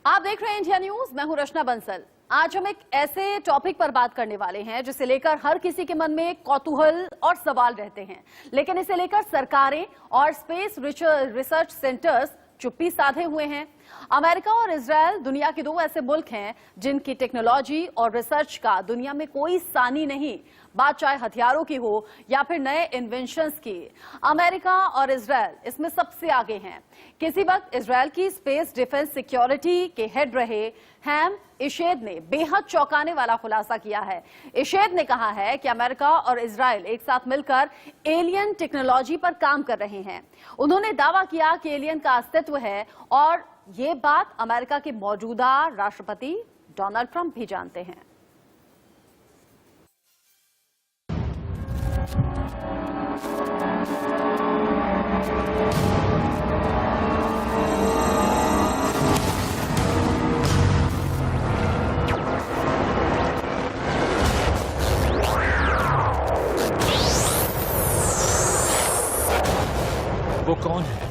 आप देख रहे हैं इंडिया न्यूज। मैं हूं रचना बंसल। आज हम एक ऐसे टॉपिक पर बात करने वाले हैं जिसे लेकर हर किसी के मन में कौतूहल और सवाल रहते हैं, लेकिन इसे लेकर सरकारें और स्पेस रिसर्च सेंटर्स चुप्पी साधे हुए हैं। अमेरिका और इजरायल दुनिया के दो ऐसे मुल्क हैं जिनकी टेक्नोलॉजी और रिसर्च का दुनिया में कोई सानी नहीं, बात चाहे हथियारों की हो या फिर नए इन्वेंशंस की। अमेरिका और इजरायल इसमें सबसे आगे हैं। किसी वक्त इजरायल की स्पेस डिफेंस सिक्योरिटी के हेड रहे हैम इशेद ने बेहद चौंकाने वाला खुलासा किया है। इशेद ने कहा है कि अमेरिका और इजरायल एक साथ मिलकर एलियन टेक्नोलॉजी पर काम कर रहे हैं। उन्होंने दावा किया कि एलियन का अस्तित्व है और ये बात अमेरिका के मौजूदा राष्ट्रपति डोनाल्ड ट्रंप भी जानते हैं। वो कौन है?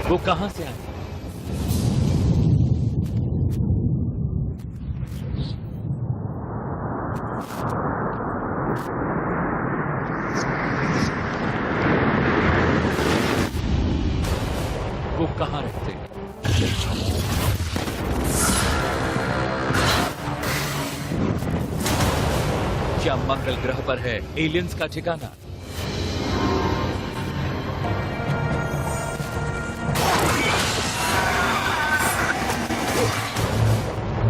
वो कहां से आए? वो कहां रहते हैं? क्या मंगल ग्रह पर है एलियंस का ठिकाना?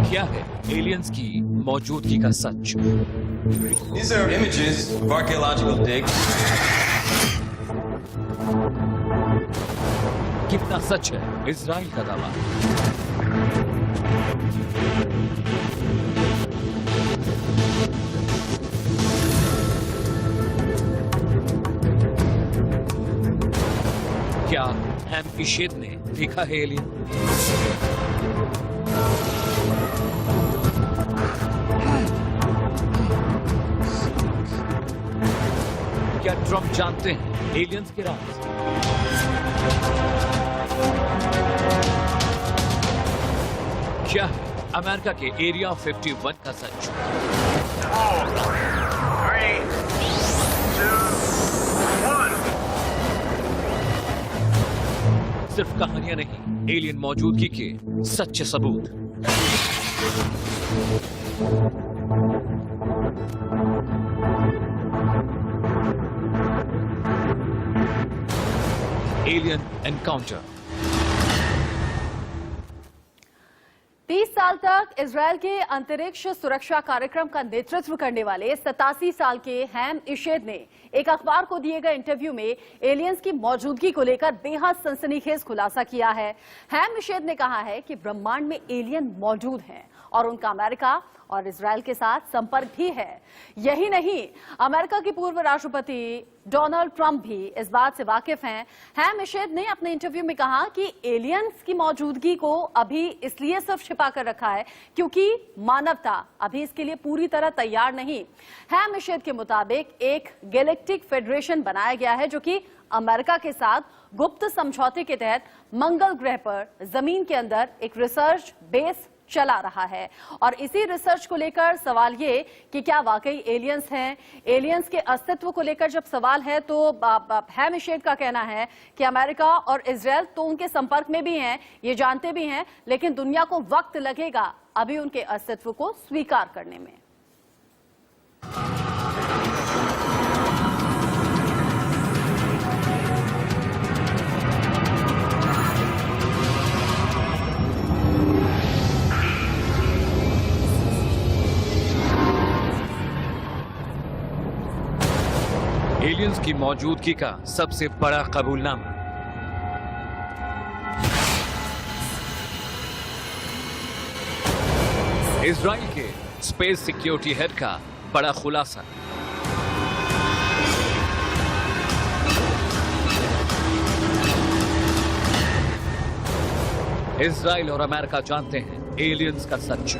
क्या है एलियंस की मौजूदगी का सच? These are images of archaeological digs. कितना सच है इजराइल का दावा? क्या हैम इशेद ने देखा है एलियन? क्या ट्रंप जानते हैं एलियंस के राज? क्या है अमेरिका के एरिया 51 का सच? 3, 2, 1. सिर्फ कहानियां नहीं, एलियन मौजूदगी के सच्चे सबूत। Alien encounter. 30 साल तक इजरायल के अंतरिक्ष सुरक्षा कार्यक्रम का नेतृत्व करने वाले 87 साल के हैम इशेद ने एक अखबार को दिए गए इंटरव्यू में एलियंस की मौजूदगी को लेकर बेहद सनसनीखेज खुलासा किया है। हैम इशेद ने कहा है कि ब्रह्मांड में एलियन मौजूद हैं और उनका अमेरिका और इजरायल के साथ संपर्क भी है। यही नहीं, अमेरिका के पूर्व राष्ट्रपति डोनाल्ड ट्रंप भी इस बात से वाकिफ हैं। हैम इशेद ने अपने इंटरव्यू में कहा कि एलियंस की मौजूदगी को अभी इसलिए सिर्फ छिपा कर रखा है क्योंकि मानवता अभी इसके लिए पूरी तरह तैयार नहीं। हैम इशेद के मुताबिक एक गैलेक्टिक फेडरेशन बनाया गया है जो कि अमेरिका के साथ गुप्त समझौते के तहत मंगल ग्रह पर जमीन के अंदर एक रिसर्च बेस चला रहा है। और इसी रिसर्च को लेकर सवाल ये कि क्या वाकई एलियंस हैं। एलियंस के अस्तित्व को लेकर जब सवाल है तो हैम इशेद का कहना है कि अमेरिका और इजरायल तो उनके संपर्क में भी हैं, ये जानते भी हैं, लेकिन दुनिया को वक्त लगेगा अभी उनके अस्तित्व को स्वीकार करने में। एलियंस की मौजूदगी का सबसे बड़ा कबूलनामा। इजराइल के स्पेस सिक्योरिटी हेड का बड़ा खुलासा। इजराइल और अमेरिका जानते हैं एलियंस का सच।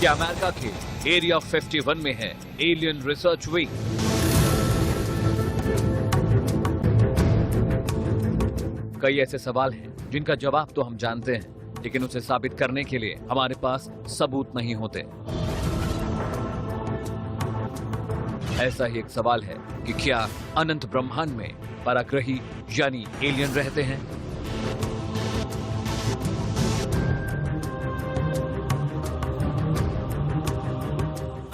कि अमेरिका के एरिया 51 में है एलियन रिसर्च विंग। कई ऐसे सवाल हैं जिनका जवाब तो हम जानते हैं, लेकिन उसे साबित करने के लिए हमारे पास सबूत नहीं होते। ऐसा ही एक सवाल है कि क्या अनंत ब्रह्मांड में पराग्रही यानी एलियन रहते हैं?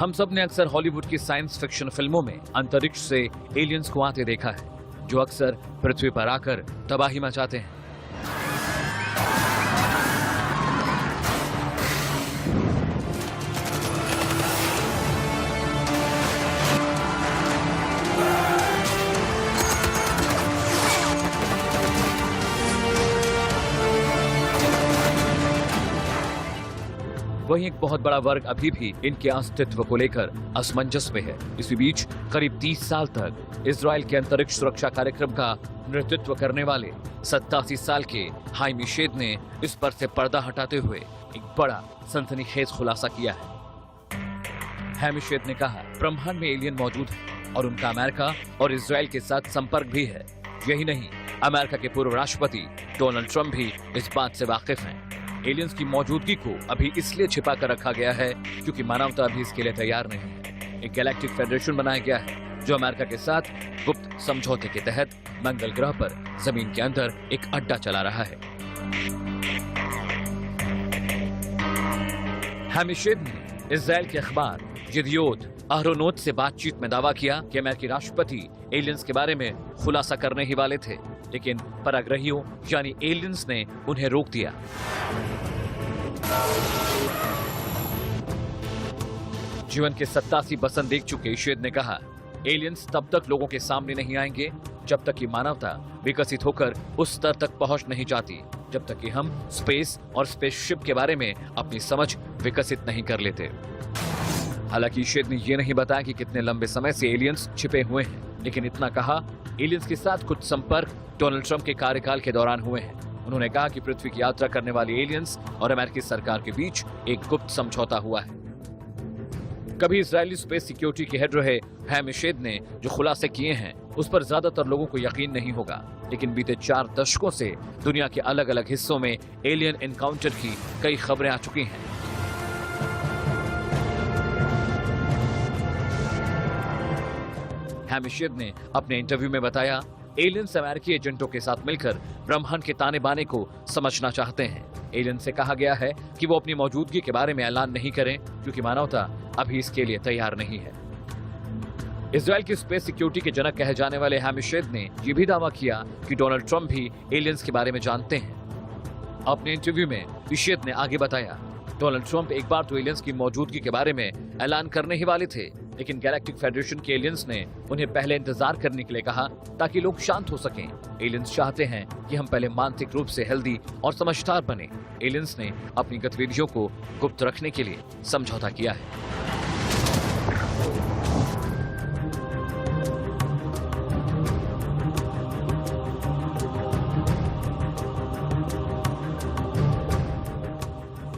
हम सब ने अक्सर हॉलीवुड की साइंस फिक्शन फिल्मों में अंतरिक्ष से एलियंस को आते देखा है, जो अक्सर पृथ्वी पर आकर तबाही मचाते हैं। वहीं एक बहुत बड़ा वर्ग अभी भी इनके अस्तित्व को लेकर असमंजस में है। इसी बीच करीब 30 साल तक इजराइल के अंतरिक्ष सुरक्षा कार्यक्रम का नेतृत्व करने वाले 87 साल के हाइमी शेद ने इस पर से पर्दा हटाते हुए एक बड़ा सनसनीखेज खुलासा किया है। हाइमी शेद ने कहा, ब्रह्मांड में एलियन मौजूद है और उनका अमेरिका और इजराइल के साथ संपर्क भी है। यही नहीं, अमेरिका के पूर्व राष्ट्रपति डोनाल्ड ट्रंप भी इस बात से वाकिफ हैं। एलियंस की मौजूदगी को अभी इसलिए छिपा कर रखा गया है क्योंकि मानवता अभी इसके लिए तैयार नहीं है। एक गैलेक्टिक फेडरेशन बनाया गया है जो अमेरिका के साथ गुप्त समझौते के तहत मंगल ग्रह पर जमीन के अंदर एक अड्डा चला रहा है। हाइमी शेद ने इजराइल के अखबार यदियोत अहरोनोत से बातचीत में दावा किया कि अमेरिकी राष्ट्रपति एलियंस के बारे में खुलासा करने ही वाले थे, लेकिन पराग्रहियों यानी एलियंस ने उन्हें रोक दिया। जीवन के 87 बसंत देख चुके शेद ने कहा, एलियंस तब तक लोगों के सामने नहीं आएंगे जब तक कि मानवता विकसित होकर उस स्तर तक पहुंच नहीं जाती, जब तक कि हम स्पेस और स्पेसशिप के बारे में अपनी समझ विकसित नहीं कर लेते। हालांकि शेद ने यह नहीं बताया कि कितने लंबे समय से एलियंस छिपे हुए हैं, लेकिन इतना कहा, एलियंस के साथ कुछ संपर्क डोनाल्ड ट्रंप के कार्यकाल के दौरान हुए हैं। उन्होंने कहा कि पृथ्वी की यात्रा करने वाले एलियंस और अमेरिकी सरकार के बीच एक गुप्त समझौता हुआ है। कभी इजरायली स्पेस सिक्योरिटी के हेड रहे हाइमी शेद ने जो खुलासे किए हैं उस पर ज्यादातर लोगों को यकीन नहीं होगा, लेकिन बीते 4 दशकों से दुनिया के अलग अलग हिस्सों में एलियन एनकाउंटर की कई खबरें आ चुकी हैं। हाइमी शेद ने अपने इंटरव्यू में बताया, एलियंस अमेरिकी एजेंटों के साथ मिलकर ब्रह्मांड के ताने बाने को समझना चाहते हैं। एलियन से कहा गया है कि वो अपनी मौजूदगी के बारे में ऐलान नहीं करें क्योंकि मानवता अभी इसके लिए तैयार नहीं है। इजराइल की स्पेस सिक्योरिटी के जनक कहे जाने वाले हाइमी शेद ने यह भी दावा किया कि डोनाल्ड ट्रंप भी एलियंस के बारे में जानते हैं। अपने इंटरव्यू में शेद ने आगे बताया, डोनाल्ड ट्रंप एक बार तो एलियंस की मौजूदगी के बारे में ऐलान करने ही वाले थे, लेकिन गैलेक्टिक फेडरेशन के एलियंस ने उन्हें पहले इंतजार करने के लिए कहा ताकि लोग शांत हो सकें। एलियंस चाहते हैं कि हम पहले मानसिक रूप से हेल्दी और समझदार बने। एलियंस ने अपनी गतिविधियों को गुप्त रखने के लिए समझौता किया है।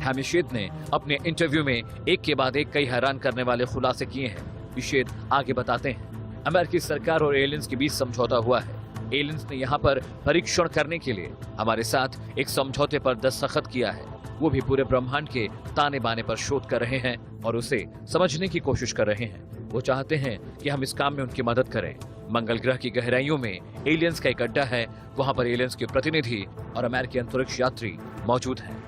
हाइमी शेद ने अपने इंटरव्यू में एक के बाद एक कई हैरान करने वाले खुलासे किए हैं। शेद आगे बताते हैं, अमेरिकी सरकार और एलियंस के बीच समझौता हुआ है। एलियंस ने यहाँ पर परीक्षण करने के लिए हमारे साथ एक समझौते पर दस्तखत किया है। वो भी पूरे ब्रह्मांड के ताने बाने पर शोध कर रहे हैं और उसे समझने की कोशिश कर रहे हैं। वो चाहते हैं कि हम इस काम में उनकी मदद करें। मंगल ग्रह की गहराइयों में एलियंस का एक अड्डा है, वहाँ पर एलियंस के प्रतिनिधि और अमेरिकी अंतरिक्ष यात्री मौजूद हैं।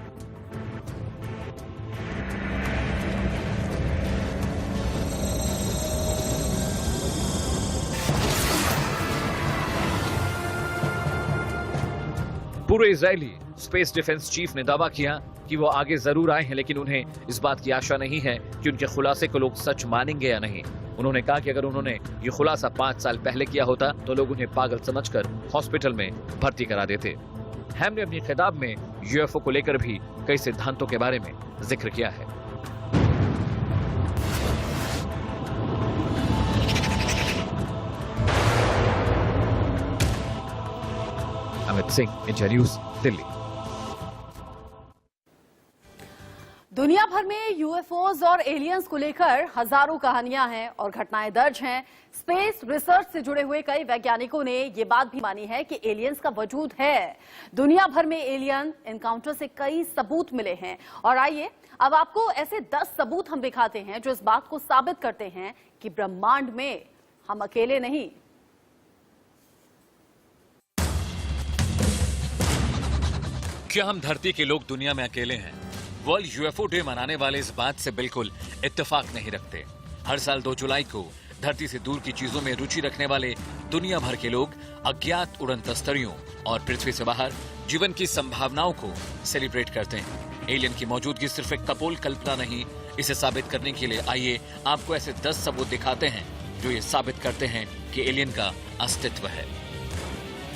पूर्व इजरायली स्पेस डिफेंस चीफ ने दावा किया कि वो आगे जरूर आए हैं, लेकिन उन्हें इस बात की आशा नहीं है कि उनके खुलासे को लोग सच मानेंगे या नहीं। उन्होंने कहा कि अगर उन्होंने ये खुलासा 5 साल पहले किया होता तो लोग उन्हें पागल समझकर हॉस्पिटल में भर्ती करा देते। हैम ने अपनी खिताब में यूएफओ को लेकर भी कई सिद्धांतों के बारे में जिक्र किया है। Amit Singh, India news, Delhi. दुनिया भर में यूएफओज और एलियंस को लेकर हजारों कहानियां हैं और घटनाएं दर्ज हैं। स्पेस रिसर्च से जुड़े हुए कई वैज्ञानिकों ने ये बात भी मानी है कि एलियंस का वजूद है। दुनिया भर में एलियन एनकाउंटर से कई सबूत मिले हैं और आइए अब आपको ऐसे 10 सबूत हम दिखाते हैं जो इस बात को साबित करते हैं कि ब्रह्मांड में हम अकेले नहीं। क्या हम धरती के लोग दुनिया में अकेले हैं? वर्ल्ड यूएफओ डे मनाने वाले इस बात से बिल्कुल इत्तेफाक नहीं रखते। हर साल 2 जुलाई को धरती से दूर की चीजों में रुचि रखने वाले दुनिया भर के लोग अज्ञात उड़न तस्तरियों और पृथ्वी से बाहर जीवन की संभावनाओं को सेलिब्रेट करते हैं। एलियन की मौजूदगी सिर्फ एक कपोल कल्पना नहीं, इसे साबित करने के लिए आइए आपको ऐसे 10 सबूत दिखाते हैं जो ये साबित करते हैं कि एलियन का अस्तित्व है।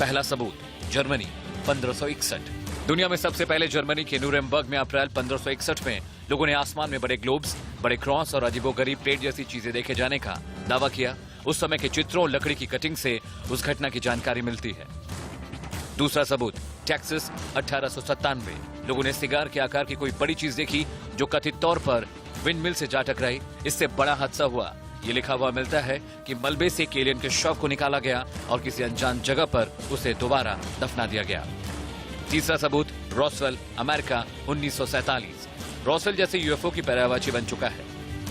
पहला सबूत, जर्मनी 1561। दुनिया में सबसे पहले जर्मनी के न्यूरेमबर्ग में अप्रैल 1561 में लोगों ने आसमान में बड़े ग्लोब्स, बड़े क्रॉस और अजीबोगरीब प्लेट जैसी चीजें देखे जाने का दावा किया। उस समय के चित्रों और लकड़ी की कटिंग से उस घटना की जानकारी मिलती है। दूसरा सबूत, टेक्सास 1897। लोगों ने सिगार के आकार की कोई बड़ी चीज देखी जो कथित तौर पर विंडमिल से जा टकराई। इससे बड़ा हादसा हुआ। ये लिखा हुआ मिलता है कि मलबे से एक एलियन के शव को निकाला गया और किसी अनजान जगह पर उसे दोबारा दफना दिया गया। तीसरा सबूत, रॉसवेल, अमेरिका 1947। रॉसवेल जैसे यूएफओ की पर्यायवाची बन चुका है।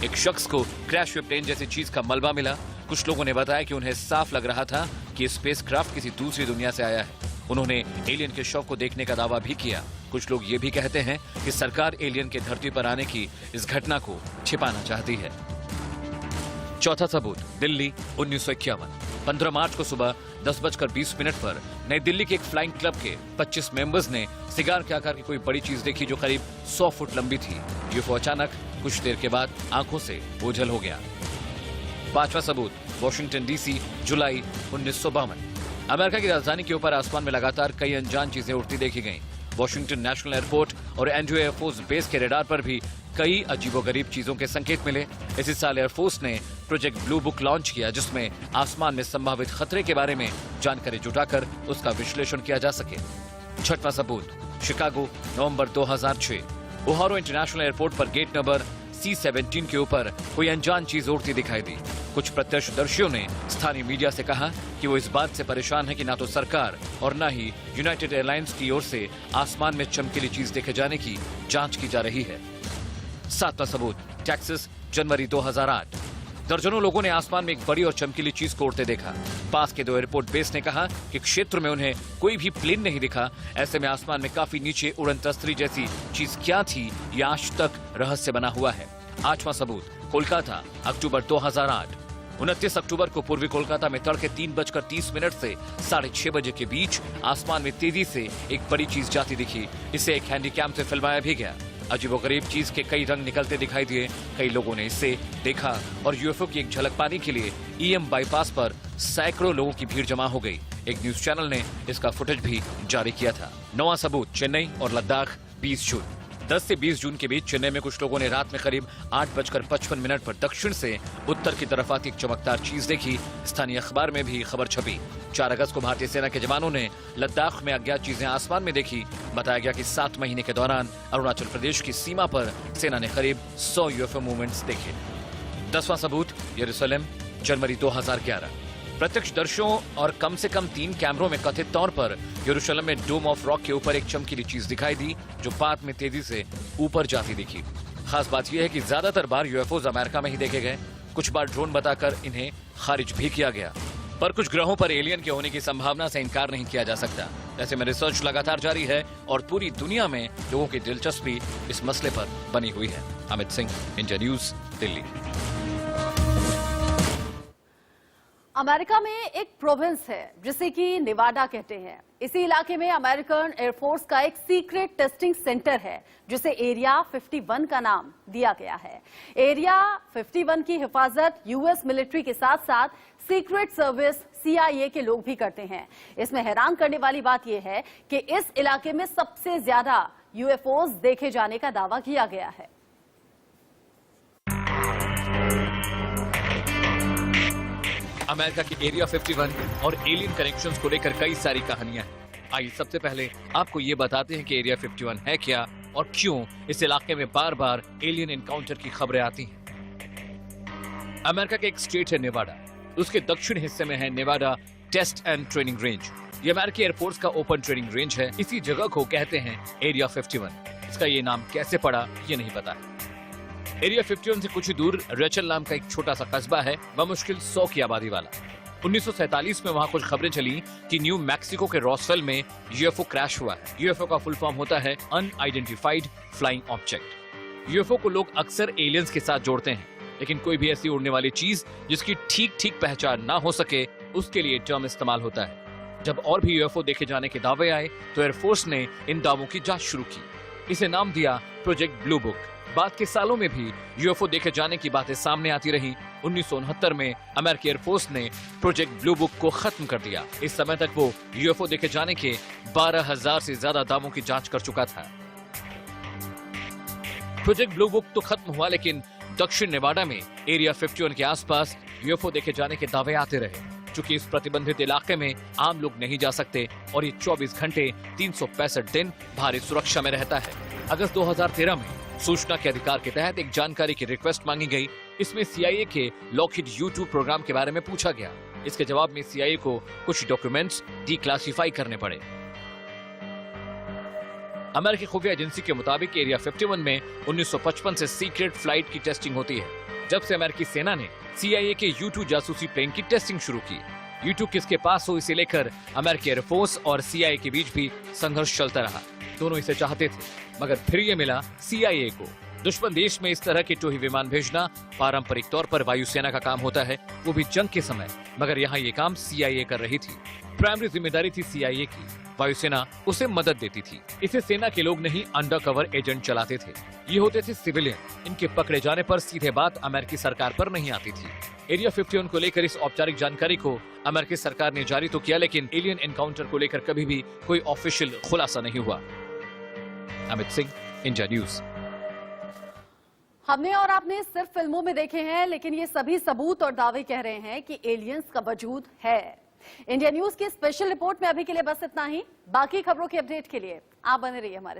एक शख्स को क्रैश हुए प्लेन जैसी चीज का मलबा मिला। कुछ लोगों ने बताया कि उन्हें साफ लग रहा था कि स्पेसक्राफ्ट किसी दूसरी दुनिया से आया है। उन्होंने एलियन के शव को देखने का दावा भी किया। कुछ लोग ये भी कहते हैं कि सरकार एलियन के धरती पर आने की इस घटना को छिपाना चाहती है। चौथा सबूत, दिल्ली 1951। 15 मार्च को सुबह 10:20 पर नई दिल्ली के एक फ्लाइंग क्लब के 25 मेंबर्स ने सिगार के आकार की कोई बड़ी चीज देखी जो करीब 100 फुट लंबी थी। यूएफओ अचानक कुछ देर के बाद आंखों से ओझल हो गया। पांचवा सबूत, वॉशिंगटन डीसी, जुलाई 1952। अमेरिका की राजधानी के ऊपर आसमान में लगातार कई अनजान चीजें उड़ती देखी गईं। वॉशिंगटन नेशनल एयरपोर्ट और एंड्रू एयरफोर्स बेस के रडार पर भी कई अजीबोगरीब चीजों के संकेत मिले। इसी साल एयरफोर्स ने प्रोजेक्ट ब्लू बुक लॉन्च किया जिसमें आसमान में संभावित खतरे के बारे में जानकारी जुटाकर उसका विश्लेषण किया जा सके। छठवां सबूत, शिकागो, नवंबर 2006। ओहारो इंटरनेशनल एयरपोर्ट पर गेट नंबर C-17 के ऊपर कोई अनजान चीज उड़ती दिखाई दी। कुछ प्रत्यक्षदर्शियों ने स्थानीय मीडिया से कहा कि वो इस बात से परेशान है कि ना तो सरकार और न ही यूनाइटेड एयरलाइंस की ओर से आसमान में चमकीली चीज देखे जाने की जांच की जा रही है। सातवां सबूत, टेक्सास, जनवरी 2008। दर्जनों लोगों ने आसमान में एक बड़ी और चमकीली चीज को उड़ते देखा। पास के 2 एयरपोर्ट बेस ने कहा कि क्षेत्र में उन्हें कोई भी प्लेन नहीं दिखा। ऐसे में आसमान में काफी नीचे उड़न तस्तरी जैसी चीज क्या थी, यह आज तक रहस्य बना हुआ है। आठवां सबूत, कोलकाता, अक्टूबर 2008। 29 अक्टूबर को पूर्वी कोलकाता में तड़के 3:30 से 6:30 बजे के बीच आसमान में तेजी से एक बड़ी चीज जाती दिखी। इसे एक हैंडीकैम से फिल्माया भी गया। अजीबोगरीब चीज के कई रंग निकलते दिखाई दिए। कई लोगों ने इसे देखा और यूएफओ की एक झलक पाने के लिए ईएम बाईपास पर सैकड़ों लोगों की भीड़ जमा हो गई। एक न्यूज चैनल ने इसका फुटेज भी जारी किया था। 9वां सबूत, चेन्नई और लद्दाख 20 जून। 10 से 20 जून के बीच चेन्नई में कुछ लोगों ने रात में करीब 8:55 पर दक्षिण से उत्तर की तरफ आती एक चमकदार चीज देखी। स्थानीय अखबार में भी खबर छपी। 4 अगस्त को भारतीय सेना के जवानों ने लद्दाख में अज्ञात चीजें आसमान में देखी। बताया गया कि 7 महीने के दौरान अरुणाचल प्रदेश की सीमा पर सेना ने करीब 100 यूएफओ मूवमेंट्स देखे। 10वां सबूत, यरूशलेम, जनवरी 2011। प्रत्यक्षदर्शियों और कम से कम 3 कैमरों में कथित तौर पर यरूशलेम में डोम ऑफ रॉक के ऊपर एक चमकीली चीज दिखाई दी जो बाद में तेजी से ऊपर जाती दिखी। खास बात यह है कि ज्यादातर बार यूएफओज अमेरिका में ही देखे गए। कुछ बार ड्रोन बताकर इन्हें खारिज भी किया गया। पर कुछ ग्रहों पर एलियन के होने की संभावना से इनकार नहीं किया जा सकता। ऐसे में रिसर्च लगातार जारी है और पूरी दुनिया में लोगों की दिलचस्पी इस मसले पर बनी हुई है। Amit Singh, India news, Delhi. America में एक प्रोविंस है जिसे कि नेवाडा कहते हैं। इसी इलाके में अमेरिकन एयरफोर्स का एक सीक्रेट टेस्टिंग सेंटर है जिसे एरिया 51 का नाम दिया गया है। एरिया 51 की हिफाजत यूएस मिलिट्री के साथ साथ सीक्रेट सर्विस CIA के लोग भी करते हैं। इसमें हैरान करने वाली बात यह है कि इस इलाके में सबसे ज्यादा यूएफओज देखे जाने का दावा किया गया है। अमेरिका की एरिया 51 और एलियन कनेक्शंस को लेकर कई सारी कहानियां हैं। आइए सबसे पहले आपको ये बताते हैं कि एरिया 51 है क्या और क्यों इस इलाके में बार बार एलियन एनकाउंटर की खबरें आती हैं। अमेरिका के एक स्टेट है नेवाडा। उसके दक्षिण हिस्से में है Nevada test and training range. ये अमेरिकी एयरफोर्स का ओपन ट्रेनिंग रेंज है। इसी जगह को कहते हैं एरिया 51। इसका ये नाम कैसे पड़ा ये नहीं पता है। एरिया 51 से कुछ ही दूर रेचल नाम का एक छोटा सा कस्बा है, बमुश्किल 100 की आबादी वाला। 1947 में वहां कुछ खबरें चली कि न्यू मैक्सिको के रॉसवेल में यूएफओ क्रैश हुआ है। यूएफओ का फुल फॉर्म होता है अनआइडेंटिफाइड फ्लाइंग ऑब्जेक्ट। यूएफओ को लोग अक्सर एलियंस के साथ जोड़ते हैं, लेकिन कोई भी ऐसी उड़ने वाली चीज जिसकी ठीक पहचान ना हो सके, उसके लिए टर्म इस्तेमाल होता है। जब और भी यूएफओ देखे जाने के दावे आए तो एयरफोर्स ने इन दावों की जांच शुरू की। इसे नाम दिया प्रोजेक्ट ब्लू बुक। बाद के सालों में भी यूएफओ देखे जाने की बातें सामने आती रही। 1969 में अमेरिकी एयरफोर्स ने प्रोजेक्ट ब्लू बुक को खत्म कर दिया। इस समय तक वो यूएफओ देखे जाने के 12,000 से ज्यादा दावों की जांच कर चुका था। प्रोजेक्ट ब्लू बुक तो खत्म हुआ, लेकिन दक्षिण नेवाडा में एरिया 51 के आसपास यूएफओ देखे जाने के दावे आते रहे। चूंकि इस प्रतिबंधित इलाके में आम लोग नहीं जा सकते और ये 24 घंटे 365 दिन भारी सुरक्षा में रहता है। अगस्त 2013 में सूचना के अधिकार के तहत एक जानकारी की रिक्वेस्ट मांगी गई। इसमें CIA के लॉकहीड U-2 प्रोग्राम के बारे में पूछा गया। इसके जवाब में CIA को कुछ डॉक्यूमेंट्स डिक्लासिफाई करने पड़े। अमेरिकी खुफिया एजेंसी के मुताबिक एरिया 51 में 1955 से सीक्रेट फ्लाइट की टेस्टिंग होती है। जब से अमेरिकी सेना ने CIA के U-2 जासूसी प्लेन की टेस्टिंग शुरू की। U-2 किसके पास हो, इसे लेकर अमेरिकी एयरफोर्स और CIA के बीच भी संघर्ष चलता रहा। दोनों इसे चाहते थे, मगर फिर ये मिला CIA को। दुश्मन देश में इस तरह के टोही विमान भेजना पारंपरिक तौर पर वायुसेना का काम होता है, वो भी जंग के समय, मगर यहाँ ये काम CIA कर रही थी। प्राइमरी जिम्मेदारी थी CIA की, वायुसेना उसे मदद देती थी। इसे सेना के लोग नहीं, अंडर कवर एजेंट चलाते थे। ये होते थे सिविलियन। इनके पकड़े जाने पर सीधे बात अमेरिकी सरकार पर नहीं आती थी। एरिया 51 को लेकर इस औपचारिक जानकारी को अमेरिकी सरकार ने जारी तो किया, लेकिन एलियन एनकाउंटर को लेकर कभी भी कोई ऑफिशियल खुलासा नहीं हुआ। Amit Singh, India news. हमने और आपने सिर्फ फिल्मों में देखे हैं, लेकिन ये सभी सबूत और दावे कह रहे हैं कि एलियंस का वजूद है। इंडिया न्यूज की स्पेशल रिपोर्ट में अभी के लिए बस इतना ही। बाकी खबरों की अपडेट के लिए आप बने रहिए हमारे साथ।